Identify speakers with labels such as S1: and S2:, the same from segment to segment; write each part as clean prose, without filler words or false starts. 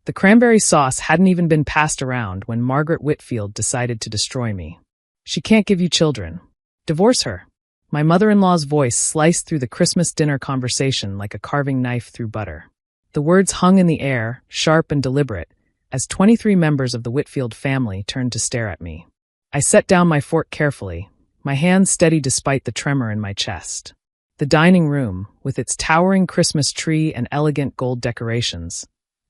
S1: The cranberry sauce hadn't even been passed around when Margaret Whitfield decided to destroy me. She can't give you children. Divorce her. My mother-in-law's voice sliced through the Christmas dinner conversation like a carving knife through butter. The words hung in the air, sharp and deliberate, as 23 members of the Whitfield family turned to stare at me. I set down my fork carefully, my hands steady despite the tremor in my chest. The dining room, with its towering Christmas tree and elegant gold decorations,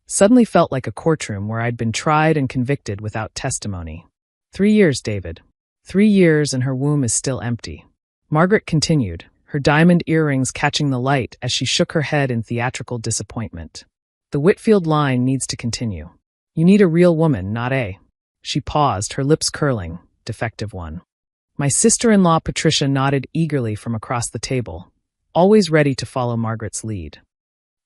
S1: suddenly felt like a courtroom where I'd been tried and convicted without testimony. 3 years, David. 3 years and her womb is still empty. Margaret continued, her diamond earrings catching the light as she shook her head in theatrical disappointment. The Whitfield line needs to continue. You need a real woman, not a... She paused, her lips curling, defective one. My sister-in-law Patricia nodded eagerly from across the table, always ready to follow Margaret's lead.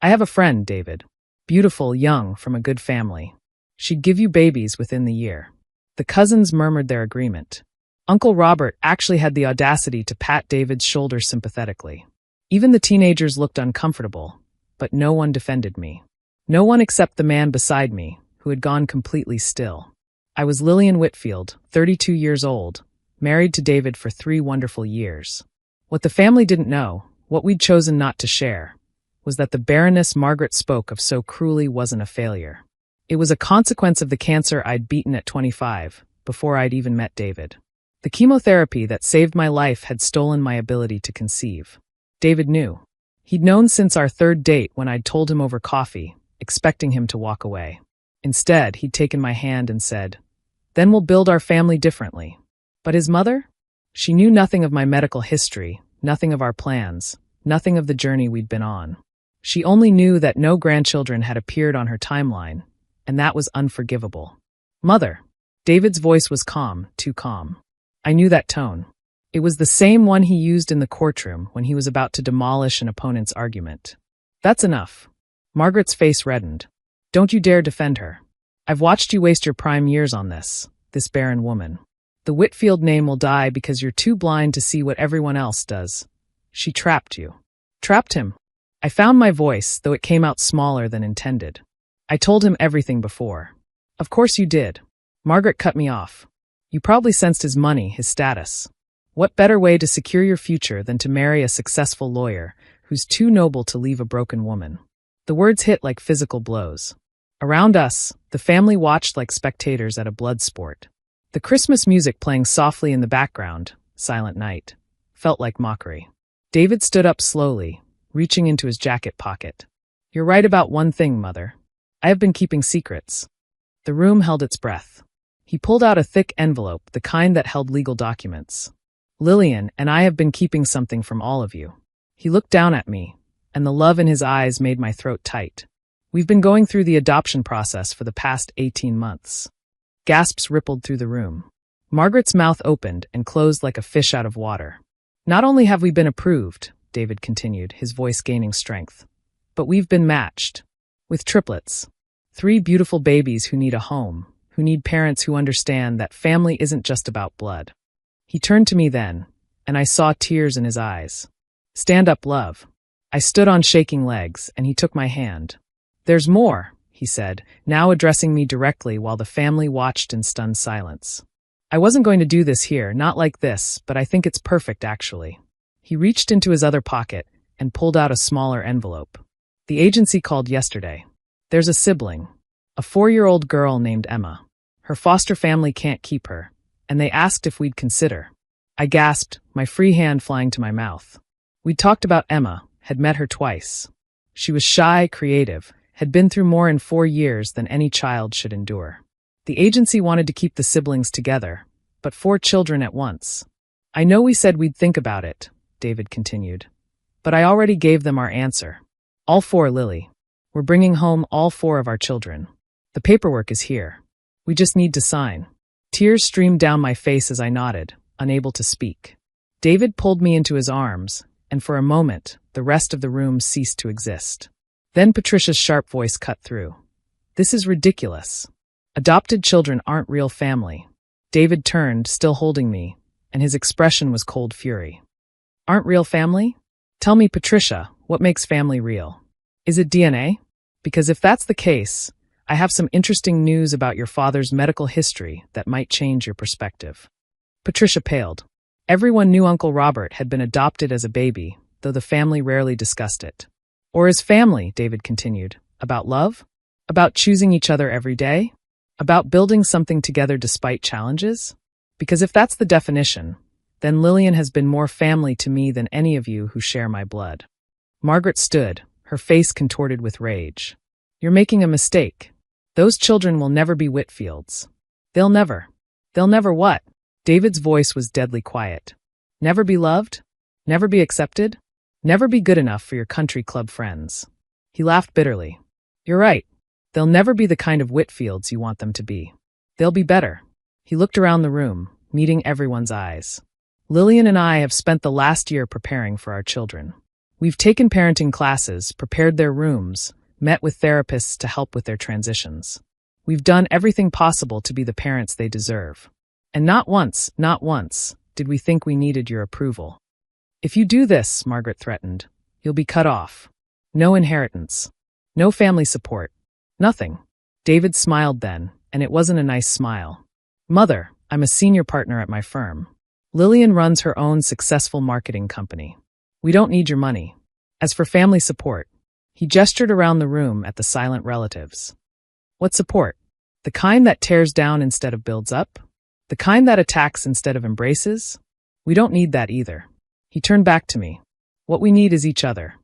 S1: I have a friend, David. Beautiful, young, from a good family. She'd give you babies within the year. The cousins murmured their agreement. Uncle Robert actually had the audacity to pat David's shoulder sympathetically. Even the teenagers looked uncomfortable, but no one defended me. No one except the man beside me, who had gone completely still. I was Lillian Whitfield, 32 years old, married to David for 3 wonderful years. What the family didn't know, what we'd chosen not to share, was that the barrenness Margaret spoke of so cruelly wasn't a failure. It was a consequence of the cancer I'd beaten at 25, before I'd even met David. The chemotherapy that saved my life had stolen my ability to conceive. David knew. He'd known since our 3rd date when I'd told him over coffee, expecting him to walk away. Instead, he'd taken my hand and said, "Then we'll build our family differently." But his mother? She knew nothing of my medical history, nothing of our plans, nothing of the journey we'd been on. She only knew that no grandchildren had appeared on her timeline, and that was unforgivable. Mother. David's voice was calm, too calm. I knew that tone. It was the same one he used in the courtroom when he was about to demolish an opponent's argument. That's enough. Margaret's face reddened. Don't you dare defend her. I've watched you waste your prime years on this barren woman. The Whitfield name will die because you're too blind to see what everyone else does. She trapped you. Trapped him. I found my voice, though it came out smaller than intended. I told him everything before. Of course you did. Margaret cut me off. You probably sensed his money, his status. What better way to secure your future than to marry a successful lawyer who's too noble to leave a broken woman? The words hit like physical blows. Around us, the family watched like spectators at a blood sport. The Christmas music playing softly in the background, Silent Night, felt like mockery. David stood up slowly, reaching into his jacket pocket. You're right about one thing, Mother. I have been keeping secrets. The room held its breath. He pulled out a thick envelope, the kind that held legal documents. Lillian and I have been keeping something from all of you. He looked down at me, and the love in his eyes made my throat tight. We've been going through the adoption process for the past 18 months. Gasps rippled through the room. Margaret's mouth opened and closed like a fish out of water. Not only have we been approved, David continued, his voice gaining strength, but we've been matched. With triplets. 3 beautiful babies who need a home, who need parents who understand that family isn't just about blood. He turned to me then, and I saw tears in his eyes. Stand up, love. I stood on shaking legs, and he took my hand. There's more, he said, now addressing me directly while the family watched in stunned silence. I wasn't going to do this here, not like this, but I think it's perfect, actually. He reached into his other pocket and pulled out a smaller envelope. The agency called yesterday. There's a sibling, a 4-year-old girl named Emma. Her foster family can't keep her, and they asked if we'd consider. I gasped, my free hand flying to my mouth. We'd talked about Emma, had met her twice. She was shy, creative, had been through more in 4 years than any child should endure. The agency wanted to keep the siblings together, but 4 children at once. I know we said we'd think about it, David continued, but I already gave them our answer. All 4, Lily. We're bringing home all 4 of our children. The paperwork is here. We just need to sign. Tears streamed down my face as I nodded, unable to speak. David pulled me into his arms, and for a moment, the rest of the room ceased to exist. Then Patricia's sharp voice cut through. This is ridiculous. Adopted children aren't real family. David turned, still holding me, and his expression was cold fury. Aren't real family? Tell me, Patricia, what makes family real? Is it DNA? Because if that's the case, I have some interesting news about your father's medical history that might change your perspective." Patricia paled. Everyone knew Uncle Robert had been adopted as a baby, though the family rarely discussed it. "Or as family," David continued. "About love? About choosing each other every day? About building something together despite challenges? Because if that's the definition, then Lillian has been more family to me than any of you who share my blood." Margaret stood, her face contorted with rage. "You're making a mistake. Those children will never be Whitfields. They'll never what?" David's voice was deadly quiet. "Never be loved? Never be accepted? Never be good enough for your country club friends." He laughed bitterly. "You're right. They'll never be the kind of Whitfields you want them to be. They'll be better." He looked around the room, meeting everyone's eyes. "Lillian and I have spent the last year preparing for our children. We've taken parenting classes, prepared their rooms, met with therapists to help with their transitions. We've done everything possible to be the parents they deserve. And not once, did we think we needed your approval. If you do this," Margaret threatened, "you'll be cut off. No inheritance. No family support. Nothing." David smiled then, and it wasn't a nice smile. "Mother, I'm a senior partner at my firm. Lillian runs her own successful marketing company. We don't need your money. As for family support," he gestured around the room at the silent relatives. "What support? The kind that tears down instead of builds up? The kind that attacks instead of embraces? We don't need that either." He turned back to me. "What we need is each other,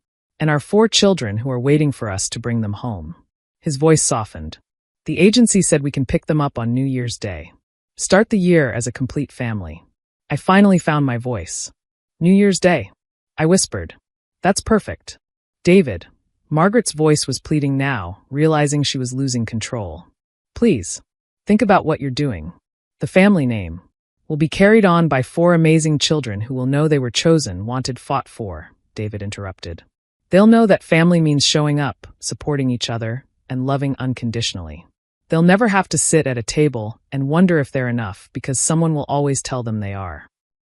S1: and our 4 children who are waiting for us to bring them home." His voice softened. "The agency said we can pick them up on New Year's Day. Start the year as a complete family." I finally found my voice. "New Year's Day," I whispered. "That's perfect." "David," Margaret's voice was pleading now, realizing she was losing control. "Please, think about what you're doing. The family name will be carried on by 4 amazing children who will know they were chosen, wanted, fought for," David interrupted. "They'll know that family means showing up, supporting each other, and loving unconditionally. They'll never have to sit at a table and wonder if they're enough because someone will always tell them they are."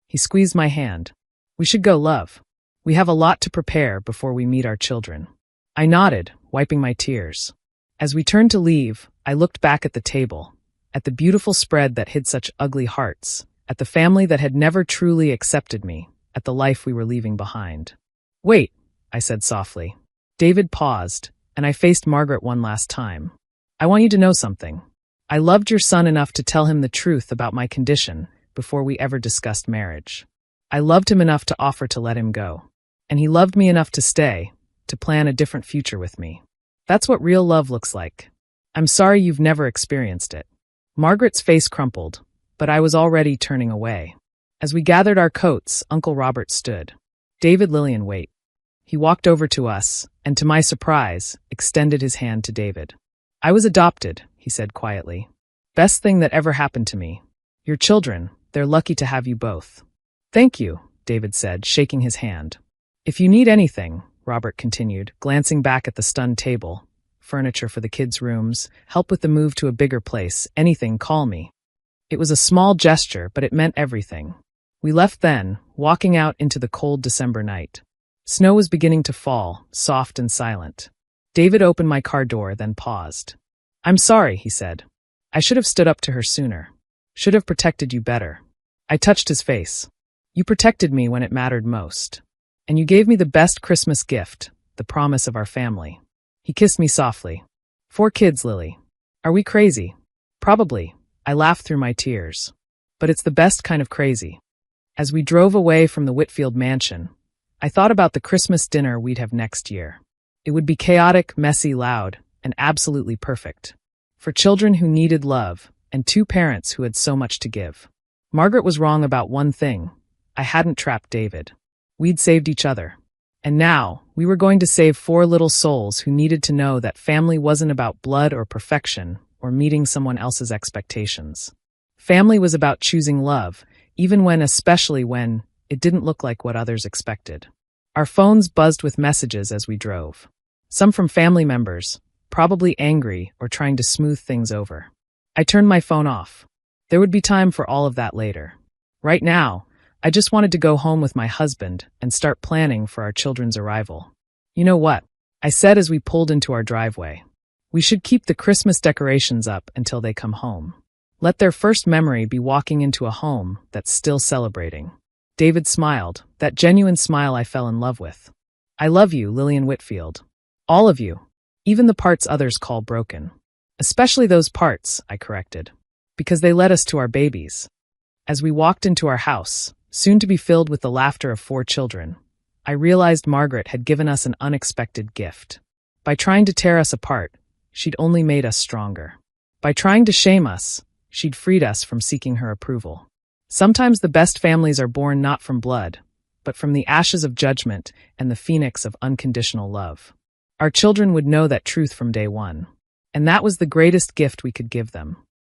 S1: He squeezed my hand. "We should go, love. We have a lot to prepare before we meet our children." I nodded, wiping my tears. As we turned to leave, I looked back at the table, at the beautiful spread that hid such ugly hearts, at the family that had never truly accepted me, at the life we were leaving behind. "Wait," I said softly. David paused, and I faced Margaret one last time. "I want you to know something. I loved your son enough to tell him the truth about my condition before we ever discussed marriage. I loved him enough to offer to let him go. And he loved me enough to stay, to plan a different future with me. That's what real love looks like. I'm sorry you've never experienced it." Margaret's face crumpled, but I was already turning away. As we gathered our coats, Uncle Robert stood. "David, Lillian, wait." He walked over to us, and to my surprise, extended his hand to David. "I was adopted," he said quietly. "Best thing that ever happened to me. Your children, they're lucky to have you both." "Thank you," David said, shaking his hand. "If you need anything," Robert continued, glancing back at the stunned table, "furniture for the kids' rooms, help with the move to a bigger place, anything, call me." It was a small gesture, but it meant everything. We left then, walking out into the cold December night. Snow was beginning to fall, soft and silent. David opened my car door, then paused. "I'm sorry," he said. "I should have stood up to her sooner. Should have protected you better." I touched his face. "You protected me when it mattered most. And you gave me the best Christmas gift, the promise of our family." He kissed me softly. 4 kids, Lily. Are we crazy? Probably. I laughed through my tears. But it's the best kind of crazy. As we drove away from the Whitfield mansion, I thought about the Christmas dinner we'd have next year. It would be chaotic, messy, loud, and absolutely perfect. For children who needed love, and 2 parents who had so much to give. Margaret was wrong about one thing. I hadn't trapped David. We'd saved each other. And now, we were going to save 4 little souls who needed to know that family wasn't about blood or perfection, or meeting someone else's expectations. Family was about choosing love, especially when, it didn't look like what others expected. Our phones buzzed with messages as we drove. Some from family members, probably angry or trying to smooth things over. I turned my phone off. There would be time for all of that later. Right now, I just wanted to go home with my husband and start planning for our children's arrival. "You know what?" I said as we pulled into our driveway. We should keep the Christmas decorations up until they come home. Let their first memory be walking into a home that's still celebrating. David smiled, that genuine smile I fell in love with. I love you, Lillian Whitfield. All of you. Even the parts others call broken. Especially those parts, I corrected. Because they led us to our babies. As we walked into our house, soon to be filled with the laughter of 4 children, I realized Margaret had given us an unexpected gift. By trying to tear us apart, she'd only made us stronger. By trying to shame us, she'd freed us from seeking her approval. Sometimes the best families are born not from blood, but from the ashes of judgment and the phoenix of unconditional love. Our children would know that truth from day one. And that was the greatest gift we could give them.